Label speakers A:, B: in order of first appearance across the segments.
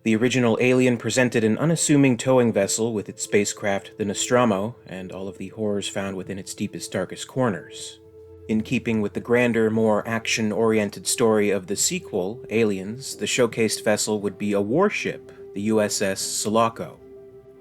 A: The original alien presented an unassuming towing vessel with its spacecraft, the Nostromo, and all of the horrors found within its deepest, darkest corners. In keeping with the grander, more action-oriented story of the sequel, Aliens, the showcased vessel would be a warship, the USS Sulaco.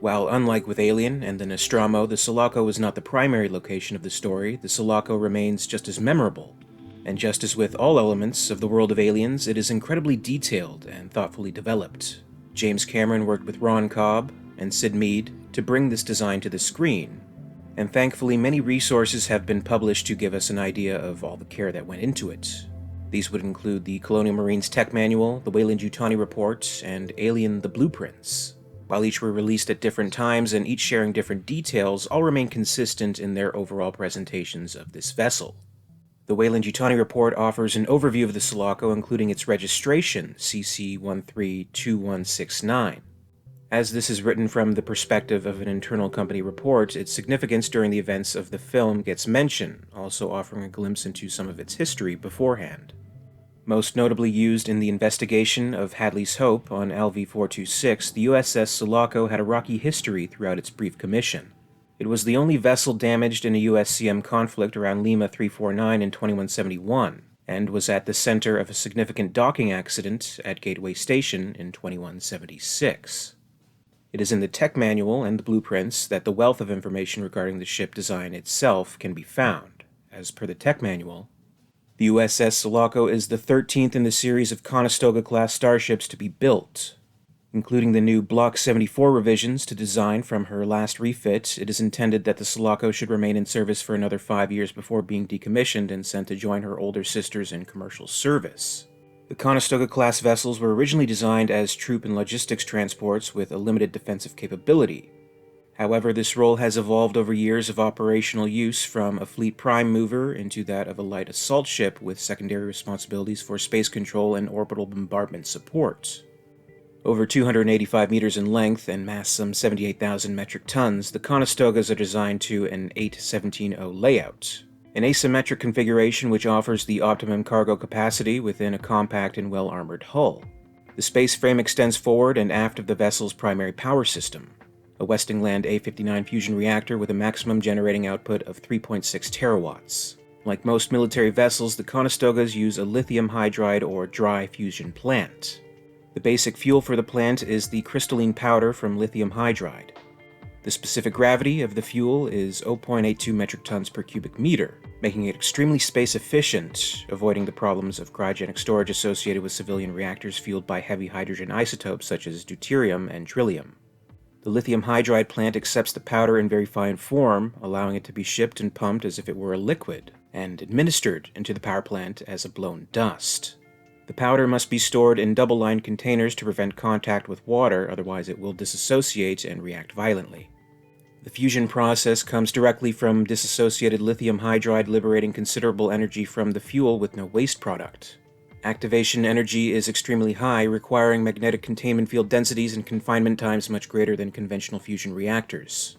A: While unlike with Alien and the Nostromo, the Sulaco was not the primary location of the story, the Sulaco remains just as memorable. And just as with all elements of the world of Aliens, it is incredibly detailed and thoughtfully developed. James Cameron worked with Ron Cobb and Sid Mead to bring this design to the screen, and thankfully many resources have been published to give us an idea of all the care that went into it. These would include the Colonial Marines Tech Manual, the Weyland-Yutani Report, and Alien the Blueprints. While each were released at different times and each sharing different details, all remain consistent in their overall presentations of this vessel. The Weyland-Yutani Report offers an overview of the Sulaco, including its registration, CC13-2169. As this is written from the perspective of an internal company report, its significance during the events of the film gets mention, also offering a glimpse into some of its history beforehand. Most notably used in the investigation of Hadley's Hope on LV-426, the USS Sulaco had a rocky history throughout its brief commission. It was the only vessel damaged in a USCM conflict around Lima 349 in 2171, and was at the center of a significant docking accident at Gateway Station in 2176. It is in the tech manual and the blueprints that the wealth of information regarding the ship design itself can be found. As per the tech manual, the USS Sulaco is the 13th in the series of Conestoga-class starships to be built. Including the new Block 74 revisions to design from her last refit, it is intended that the Sulaco should remain in service for another 5 years before being decommissioned and sent to join her older sisters in commercial service. The Conestoga-class vessels were originally designed as troop and logistics transports with a limited defensive capability. However, this role has evolved over years of operational use from a fleet prime mover into that of a light assault ship with secondary responsibilities for space control and orbital bombardment support. Over 285 meters in length and mass some 78,000 metric tons, the Conestogas are designed to an 8-17-0 layout, an asymmetric configuration which offers the optimum cargo capacity within a compact and well-armored hull. The space frame extends forward and aft of the vessel's primary power system, a Westinghouse A-59 fusion reactor with a maximum generating output of 3.6 terawatts. Like most military vessels, the Conestogas use a lithium hydride or dry fusion plant. The basic fuel for the plant is the crystalline powder from lithium hydride. The specific gravity of the fuel is 0.82 metric tons per cubic meter, making it extremely space efficient, avoiding the problems of cryogenic storage associated with civilian reactors fueled by heavy hydrogen isotopes such as deuterium and trillium. The lithium hydride plant accepts the powder in very fine form, allowing it to be shipped and pumped as if it were a liquid, and administered into the power plant as a blown dust. The powder must be stored in double-lined containers to prevent contact with water, otherwise it will disassociate and react violently. The fusion process comes directly from disassociated lithium hydride, liberating considerable energy from the fuel with no waste product. Activation energy is extremely high, requiring magnetic containment field densities and confinement times much greater than conventional fusion reactors.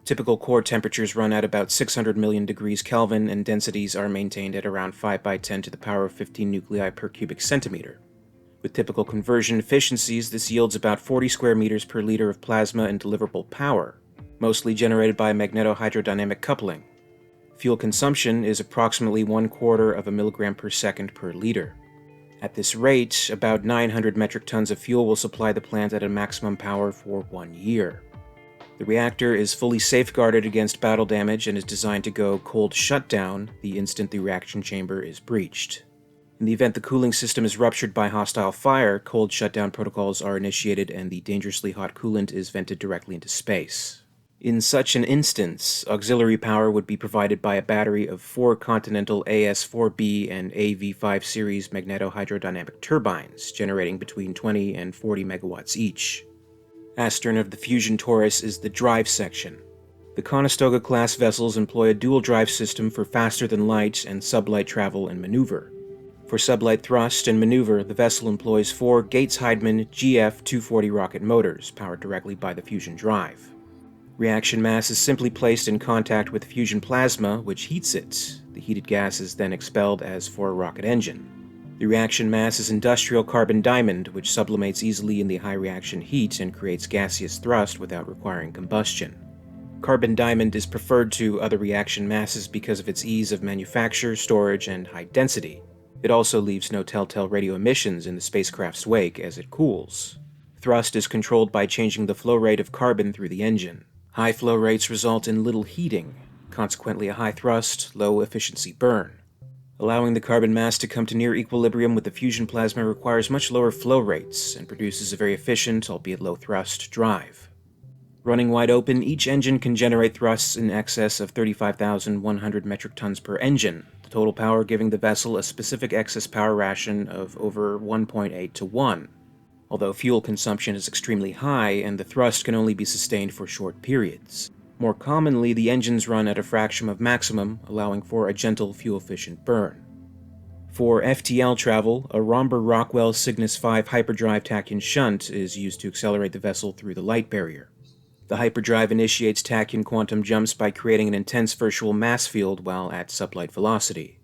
A: Typical core temperatures run at about 600 million degrees Kelvin, and densities are maintained at around 5 by 10 to the power of 15 nuclei per cubic centimeter. With typical conversion efficiencies, this yields about 40 square meters per liter of plasma and deliverable power, mostly generated by magnetohydrodynamic coupling. Fuel consumption is approximately 1/4 of a milligram per second per liter. At this rate, about 900 metric tons of fuel will supply the plant at a maximum power for 1 year. The reactor is fully safeguarded against battle damage and is designed to go cold shutdown the instant the reaction chamber is breached. In the event the cooling system is ruptured by hostile fire, cold shutdown protocols are initiated and the dangerously hot coolant is vented directly into space. In such an instance, auxiliary power would be provided by a battery of 4 Continental AS-4B and AV-5 series magnetohydrodynamic turbines, generating between 20 and 40 megawatts each. Astern of the Fusion Taurus is the drive section. The Conestoga-class vessels employ a dual-drive system for faster-than-light and sublight travel and maneuver. For sublight thrust and maneuver, the vessel employs 4 Gates-Heidmann GF-240 rocket motors, powered directly by the fusion drive. Reaction mass is simply placed in contact with fusion plasma, which heats it. The heated gas is then expelled as for a rocket engine. The reaction mass is industrial carbon diamond, which sublimates easily in the high reaction heat and creates gaseous thrust without requiring combustion. Carbon diamond is preferred to other reaction masses because of its ease of manufacture, storage, and high density. It also leaves no telltale radio emissions in the spacecraft's wake as it cools. Thrust is controlled by changing the flow rate of carbon through the engine. High flow rates result in little heating, consequently a high thrust, low efficiency burn. Allowing the carbon mass to come to near equilibrium with the fusion plasma requires much lower flow rates and produces a very efficient, albeit low thrust, drive. Running wide open, each engine can generate thrusts in excess of 35,100 metric tons per engine, the total power giving the vessel a specific excess power ration of over 1.8 to 1. Although fuel consumption is extremely high and the thrust can only be sustained for short periods. More commonly, the engines run at a fraction of maximum, allowing for a gentle, fuel-efficient burn. For FTL travel, a Romber-Rockwell Cygnus 5 hyperdrive tachyon shunt is used to accelerate the vessel through the light barrier. The hyperdrive initiates tachyon quantum jumps by creating an intense virtual mass field while at sublight velocity.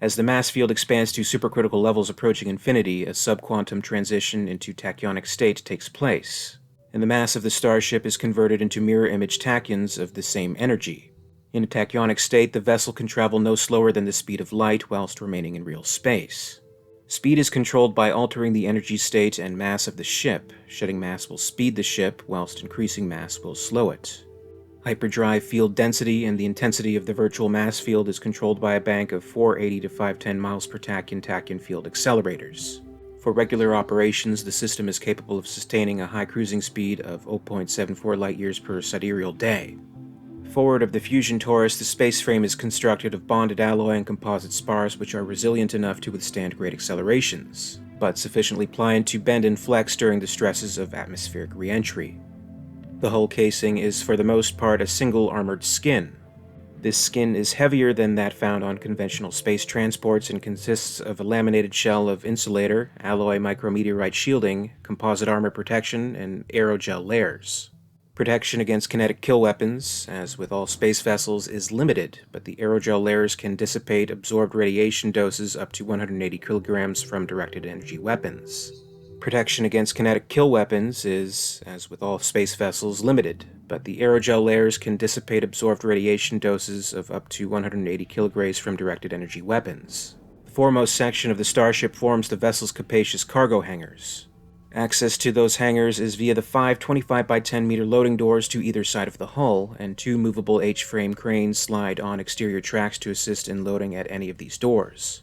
A: As the mass field expands to supercritical levels approaching infinity, a subquantum transition into tachyonic state takes place, and the mass of the starship is converted into mirror-image tachyons of the same energy. In a tachyonic state, the vessel can travel no slower than the speed of light whilst remaining in real space. Speed is controlled by altering the energy state and mass of the ship. Shedding mass will speed the ship, whilst increasing mass will slow it. Hyperdrive field density and the intensity of the virtual mass field is controlled by a bank of 480 to 510 miles per tachyon field accelerators. For regular operations, the system is capable of sustaining a high cruising speed of 0.74 light-years per sidereal day. Forward of the fusion torus, the space frame is constructed of bonded alloy and composite spars which are resilient enough to withstand great accelerations, but sufficiently pliant to bend and flex during the stresses of atmospheric re-entry. The hull casing is for the most part a single armored skin. This skin is heavier than that found on conventional space transports and consists of a laminated shell of insulator, alloy micrometeorite shielding, composite armor protection, and aerogel layers. Protection against kinetic kill weapons, as with all space vessels, is limited, but the aerogel layers can dissipate absorbed radiation doses up to 180 kilograms from directed energy weapons. Protection against kinetic kill weapons is, as with all space vessels, limited, but the aerogel layers can dissipate absorbed radiation doses of up to 180 kilograms from directed energy weapons. The foremost section of the starship forms the vessel's capacious cargo hangars. Access to those hangars is via the 5 25 by 10 meter loading doors to either side of the hull, and 2 movable H-frame cranes slide on exterior tracks to assist in loading at any of these doors.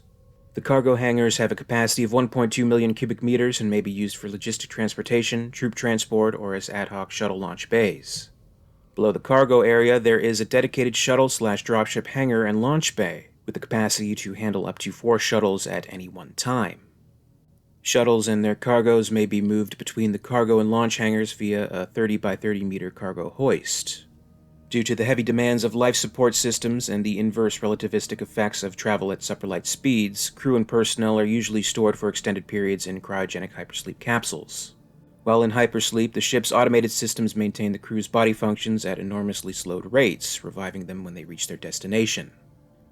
A: The cargo hangars have a capacity of 1.2 million cubic meters and may be used for logistic transportation, troop transport, or as ad hoc shuttle launch bays. Below the cargo area, there is a dedicated shuttle/dropship hangar and launch bay, with the capacity to handle up to 4 shuttles at any one time. Shuttles and their cargoes may be moved between the cargo and launch hangars via a 30 by 30 meter cargo hoist. Due to the heavy demands of life support systems and the inverse relativistic effects of travel at superlight speeds, crew and personnel are usually stored for extended periods in cryogenic hypersleep capsules. While in hypersleep, the ship's automated systems maintain the crew's body functions at enormously slowed rates, reviving them when they reach their destination.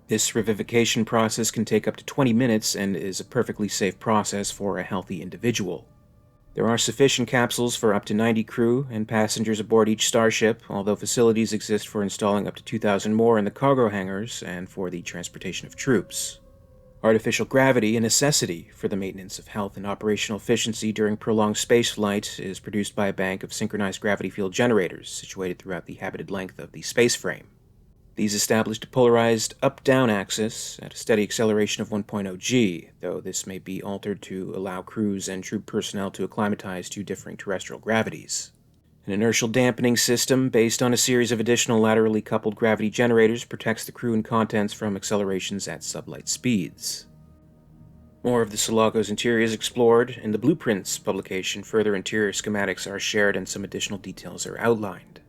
A: This revivification process can take up to 20 minutes and is a perfectly safe process for a healthy individual. There are sufficient capsules for up to 90 crew and passengers aboard each starship, although facilities exist for installing up to 2,000 more in the cargo hangars and for the transportation of troops. Artificial gravity, a necessity for the maintenance of health and operational efficiency during prolonged spaceflight, is produced by a bank of synchronized gravity field generators situated throughout the habited length of the space frame. These established a polarized up-down axis at a steady acceleration of 1.0 g, though this may be altered to allow crews and troop personnel to acclimatize to differing terrestrial gravities. An inertial dampening system based on a series of additional laterally coupled gravity generators protects the crew and contents from accelerations at sublight speeds. More of the Sulaco's interior is explored. In the Blueprints publication, further interior schematics are shared and some additional details are outlined.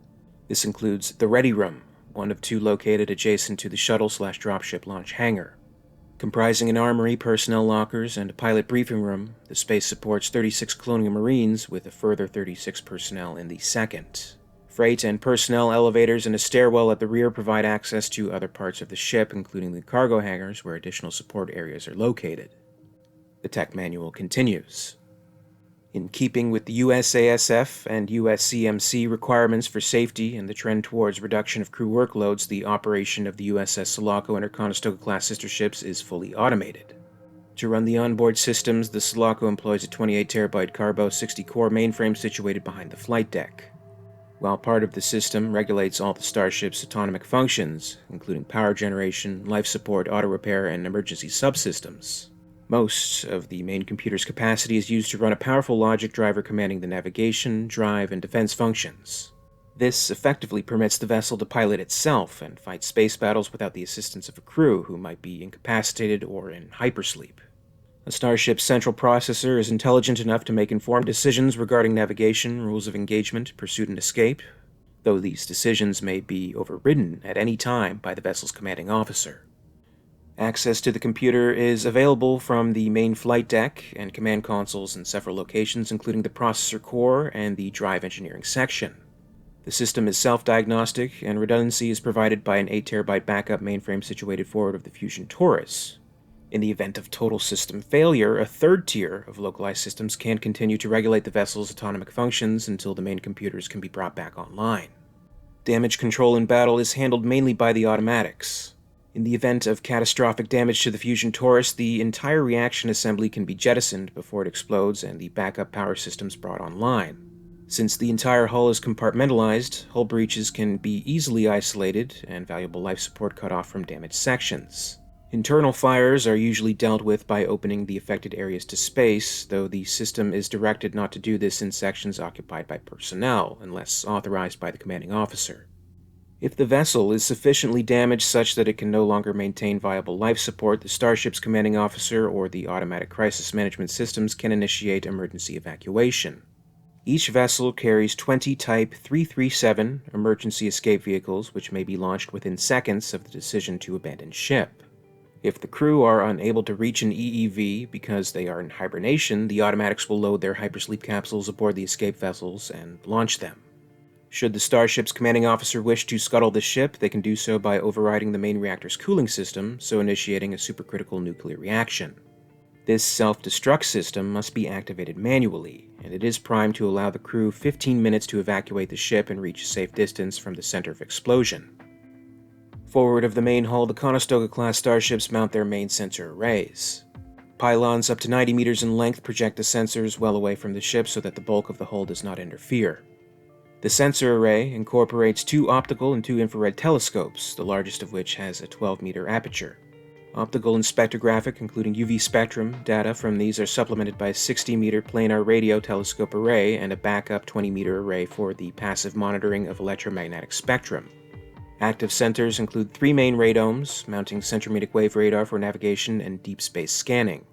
A: This includes the Ready Room, one of 2 located adjacent to the shuttle/dropship launch hangar. Comprising an armory, personnel lockers, and a pilot briefing room, the space supports 36 Colonial Marines with a further 36 personnel in the second. Freight and personnel elevators and a stairwell at the rear provide access to other parts of the ship, including the cargo hangars where additional support areas are located. The tech manual continues. In keeping with the USASF and USCMC requirements for safety and the trend towards reduction of crew workloads, the operation of the USS Sulaco and her Conestoga-class sister ships is fully automated. To run the onboard systems, the Sulaco employs a 28TB Carbo 60-core mainframe situated behind the flight deck. While part of the system regulates all the starship's autonomic functions, including power generation, life support, auto repair, and emergency subsystems, most of the main computer's capacity is used to run a powerful logic driver commanding the navigation, drive, and defense functions. This effectively permits the vessel to pilot itself and fight space battles without the assistance of a crew who might be incapacitated or in hypersleep. A starship's central processor is intelligent enough to make informed decisions regarding navigation, rules of engagement, pursuit and escape, though these decisions may be overridden at any time by the vessel's commanding officer. Access to the computer is available from the main flight deck and command consoles in several locations, including the processor core and the drive engineering section. The system is self-diagnostic, and redundancy is provided by an 8TB backup mainframe situated forward of the Fusion Taurus. In the event of total system failure, a third tier of localized systems can continue to regulate the vessel's autonomic functions until the main computers can be brought back online. Damage control in battle is handled mainly by the automatics. In the event of catastrophic damage to the Fusion Taurus, the entire reaction assembly can be jettisoned before it explodes and the backup power systems brought online. Since the entire hull is compartmentalized, hull breaches can be easily isolated and valuable life support cut off from damaged sections. Internal fires are usually dealt with by opening the affected areas to space, though the system is directed not to do this in sections occupied by personnel, unless authorized by the commanding officer. If the vessel is sufficiently damaged such that it can no longer maintain viable life support, the starship's commanding officer or the automatic crisis management systems can initiate emergency evacuation. Each vessel carries 20 Type 337 emergency escape vehicles, which may be launched within seconds of the decision to abandon ship. If the crew are unable to reach an EEV because they are in hibernation, the automatics will load their hypersleep capsules aboard the escape vessels and launch them. Should the starship's commanding officer wish to scuttle the ship, they can do so by overriding the main reactor's cooling system, so initiating a supercritical nuclear reaction. This self-destruct system must be activated manually, and it is primed to allow the crew 15 minutes to evacuate the ship and reach a safe distance from the center of explosion. Forward of the main hull, the Conestoga-class starships mount their main sensor arrays. Pylons up to 90 meters in length project the sensors well away from the ship so that the bulk of the hull does not interfere. The sensor array incorporates 2 optical and 2 infrared telescopes, the largest of which has a 12-meter aperture. Optical and spectrographic, including UV spectrum, data from these are supplemented by a 60-meter planar radio telescope array and a backup 20-meter array for the passive monitoring of electromagnetic spectrum. Active centers include 3 main radomes, mounting centrometric wave radar for navigation and deep space scanning.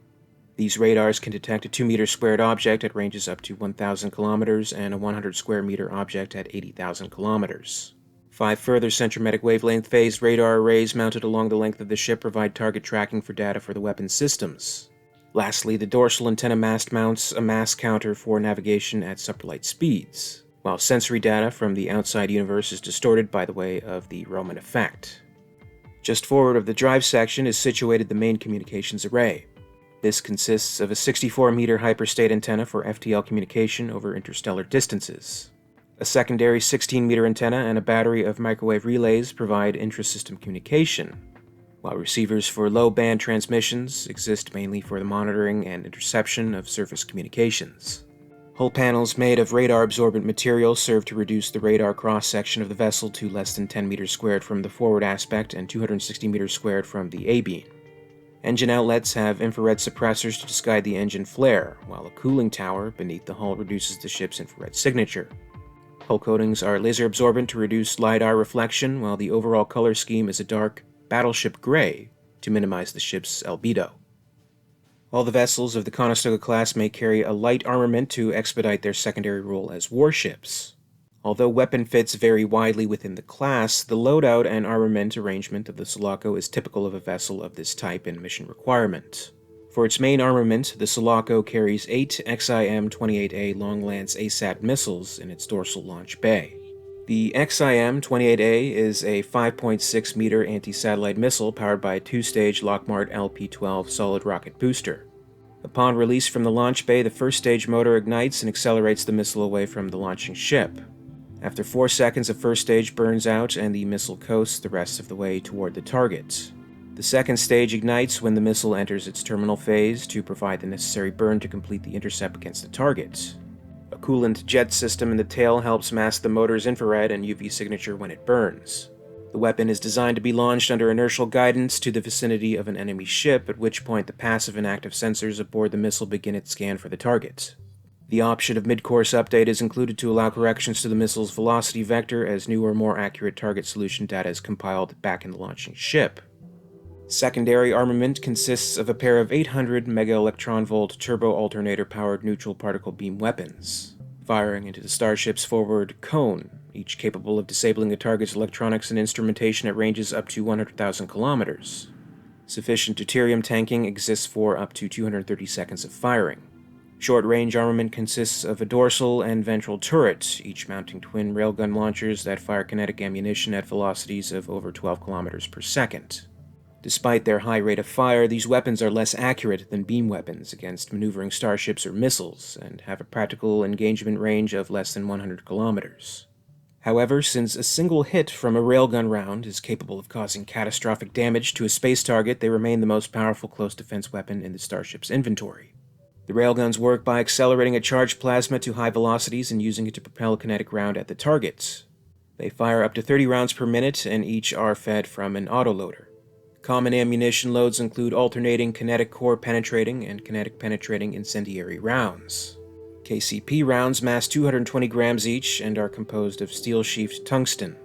A: These radars can detect a 2-meter squared object at ranges up to 1,000 kilometers and a 100 square meter object at 80,000 kilometers. 5 further centrometric wavelength phased radar arrays mounted along the length of the ship provide target tracking for data for the weapon systems. Lastly, the dorsal antenna mast mounts a mass counter for navigation at supralight speeds, while sensory data from the outside universe is distorted by the way of the Roman effect. Just forward of the drive section is situated the main communications array. This consists of a 64-meter hyperstate antenna for FTL communication over interstellar distances. A secondary 16-meter antenna and a battery of microwave relays provide intra-system communication, while receivers for low-band transmissions exist mainly for the monitoring and interception of surface communications. Hull panels made of radar-absorbent material serve to reduce the radar cross-section of the vessel to less than 10 meters squared from the forward aspect and 260 meters squared from the A-beam. Engine outlets have infrared suppressors to disguise the engine flare, while a cooling tower beneath the hull reduces the ship's infrared signature. Hull coatings are laser absorbent to reduce LiDAR reflection, while the overall color scheme is a dark battleship gray to minimize the ship's albedo. All the vessels of the Conestoga class may carry a light armament to expedite their secondary role as warships. Although weapon fits vary widely within the class, the loadout and armament arrangement of the Sulaco is typical of a vessel of this type and mission requirement. For its main armament, the Sulaco carries 8 XIM-28A Long-Lance ASAT missiles in its dorsal launch bay. The XIM-28A is a 5.6-meter anti-satellite missile powered by a 2-stage Lockmart LP-12 solid rocket booster. Upon release from the launch bay, the first stage motor ignites and accelerates the missile away from the launching ship. After 4 seconds, the first stage burns out and the missile coasts the rest of the way toward the target. The second stage ignites when the missile enters its terminal phase to provide the necessary burn to complete the intercept against the target. A coolant jet system in the tail helps mask the motor's infrared and UV signature when it burns. The weapon is designed to be launched under inertial guidance to the vicinity of an enemy ship, at which point the passive and active sensors aboard the missile begin its scan for the target. The option of mid-course update is included to allow corrections to the missile's velocity vector as new or more accurate target solution data is compiled back in the launching ship. Secondary armament consists of a pair of 800 MeV turbo-alternator-powered neutral particle beam weapons, firing into the starship's forward cone, each capable of disabling a target's electronics and instrumentation at ranges up to 100,000 kilometers. Sufficient deuterium tanking exists for up to 230 seconds of firing. Short-range armament consists of a dorsal and ventral turret, each mounting twin railgun launchers that fire kinetic ammunition at velocities of over 12 kilometers per second. Despite their high rate of fire, these weapons are less accurate than beam weapons against maneuvering starships or missiles, and have a practical engagement range of less than 100 kilometers. However, since a single hit from a railgun round is capable of causing catastrophic damage to a space target, they remain the most powerful close defense weapon in the starship's inventory. The railguns work by accelerating a charged plasma to high velocities and using it to propel a kinetic round at the targets. They fire up to 30 rounds per minute, and each are fed from an autoloader. Common ammunition loads include alternating kinetic core penetrating and kinetic penetrating incendiary rounds. KCP rounds mass 220 grams each and are composed of steel-sheathed tungsten.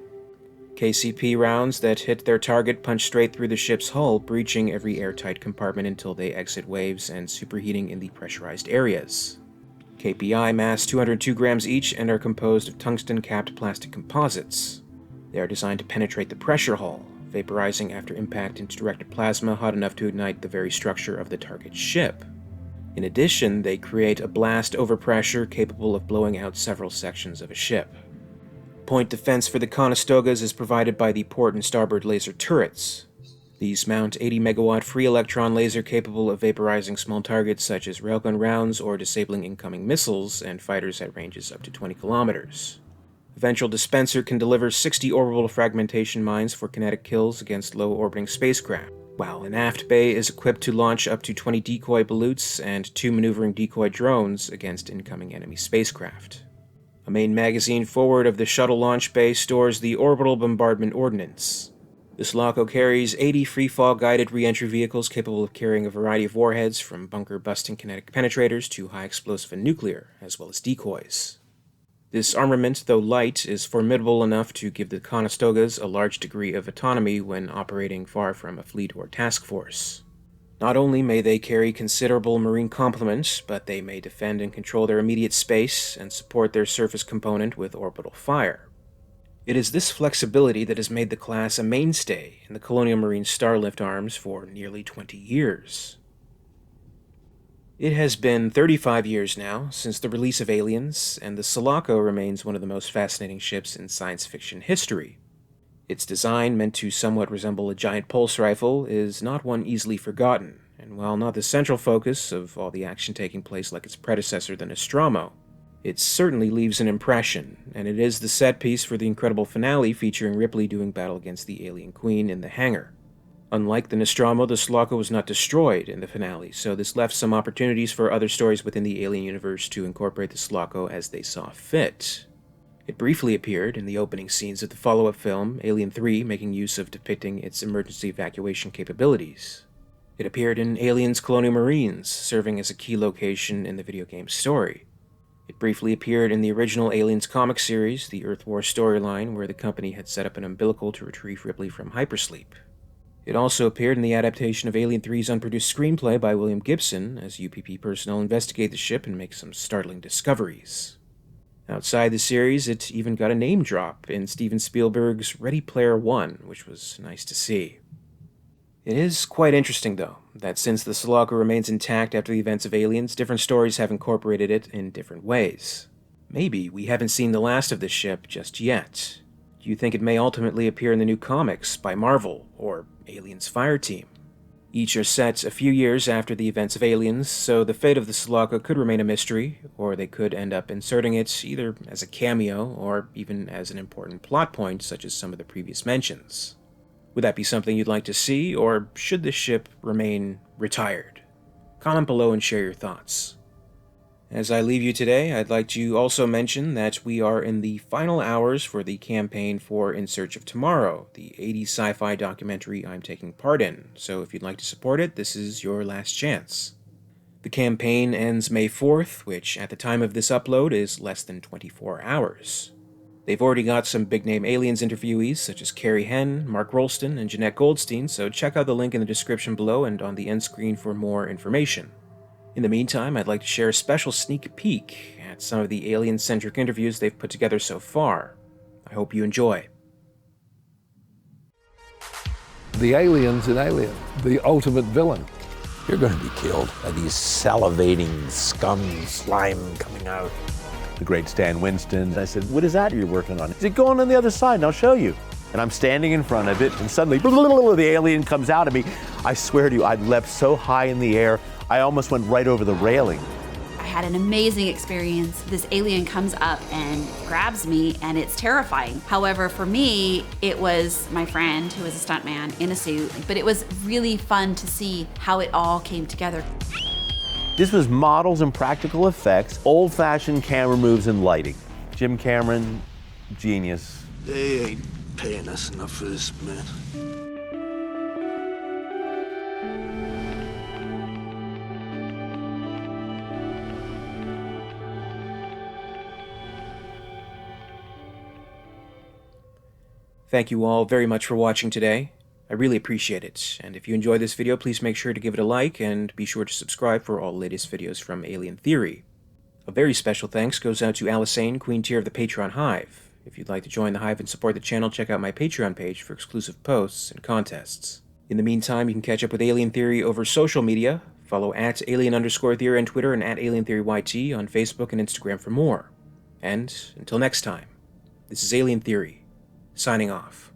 A: KCP rounds that hit their target punch straight through the ship's hull, breaching every airtight compartment until they exit waves and superheating in the pressurized areas. KPI mass 202 grams each and are composed of tungsten-capped plastic composites. They are designed to penetrate the pressure hull, vaporizing after impact into directed plasma hot enough to ignite the very structure of the target ship. In addition, they create a blast overpressure capable of blowing out several sections of a ship. Point defense for the Conestogas is provided by the port and starboard laser turrets. These mount 80 megawatt free electron laser capable of vaporizing small targets such as railgun rounds or disabling incoming missiles and fighters at ranges up to 20 kilometers. A ventral dispenser can deliver 60 orbital fragmentation mines for kinetic kills against low-orbiting spacecraft, while an aft bay is equipped to launch up to 20 decoy balloons and 2 maneuvering decoy drones against incoming enemy spacecraft. A main magazine forward of the shuttle launch bay stores the orbital bombardment ordnance. The Sulaco carries 80 free-fall guided re-entry vehicles capable of carrying a variety of warheads, from bunker-busting kinetic penetrators to high-explosive and nuclear, as well as decoys. This armament, though light, is formidable enough to give the Conestogas a large degree of autonomy when operating far from a fleet or task force. Not only may they carry considerable marine complement, but they may defend and control their immediate space and support their surface component with orbital fire. It is this flexibility that has made the class a mainstay in the Colonial Marines Starlift arms for nearly 20 years. It has been 35 years now since the release of Aliens, and the Sulaco remains one of the most fascinating ships in science fiction history. Its design, meant to somewhat resemble a giant pulse rifle, is not one easily forgotten, and while not the central focus of all the action taking place like its predecessor, the Nostromo, it certainly leaves an impression, and it is the set piece for the incredible finale featuring Ripley doing battle against the alien queen in the hangar. Unlike the Nostromo, the Sulaco was not destroyed in the finale, so this left some opportunities for other stories within the Alien universe to incorporate the Sulaco as they saw fit. It briefly appeared in the opening scenes of the follow-up film, Alien 3, making use of depicting its emergency evacuation capabilities. It appeared in Aliens Colonial Marines, serving as a key location in the video game's story. It briefly appeared in the original Aliens comic series, the Earth War storyline, where the company had set up an umbilical to retrieve Ripley from hypersleep. It also appeared in the adaptation of Alien 3's unproduced screenplay by William Gibson, as UPP personnel investigate the ship and make some startling discoveries. Outside the series, it even got a name drop in Steven Spielberg's Ready Player One, which was nice to see. It is quite interesting, though, that since the Sulaco remains intact after the events of Aliens, different stories have incorporated it in different ways. Maybe we haven't seen the last of this ship just yet. Do you think it may ultimately appear in the new comics by Marvel, or Aliens Fireteam? Each are set a few years after the events of Aliens, so the fate of the Sulaco could remain a mystery, or they could end up inserting it either as a cameo or even as an important plot point, such as some of the previous mentions. Would that be something you'd like to see, or should the ship remain retired? Comment below and share your thoughts. As I leave you today, I'd like to also mention that we are in the final hours for the campaign for In Search of Tomorrow, the 80s sci-fi documentary I'm taking part in, so if you'd like to support it, this is your last chance. The campaign ends May 4th, which at the time of this upload is less than 24 hours. They've already got some big-name Aliens interviewees, such as Carrie Henn, Mark Rolston, and Jeanette Goldstein, so check out the link in the description below and on the end screen for more information. In the meantime, I'd like to share a special sneak peek at some of the alien-centric interviews they've put together so far. I hope you enjoy.
B: The alien's an alien, the ultimate villain.
C: You're going to be killed by these salivating scum slime coming out.
D: The great Stan Winston. I said, what is that you're working on? He said, go on the other side and I'll show you. And I'm standing in front of it and suddenly the alien comes out of me. I swear to you, I leapt so high in the air, I almost went right over the railing.
E: I had an amazing experience. This alien comes up and grabs me, and it's terrifying. However, for me, it was my friend who was a stuntman in a suit, but it was really fun to see how it all came together.
D: This was models and practical effects, old-fashioned camera moves and lighting. Jim Cameron, genius.
C: They ain't paying us enough for this, man.
A: Thank you all very much for watching today. I really appreciate it, and if you enjoyed this video, please make sure to give it a like, and be sure to subscribe for all the latest videos from Alien Theory. A very special thanks goes out to Alyssane, Queen Tier of the Patreon Hive. If you'd like to join the Hive and support the channel, check out my Patreon page for exclusive posts and contests. In the meantime, you can catch up with Alien Theory over social media. Follow at @alien_theory on Twitter and @AlienTheoryYT on Facebook and Instagram for more. And until next time, this is Alien Theory, signing off.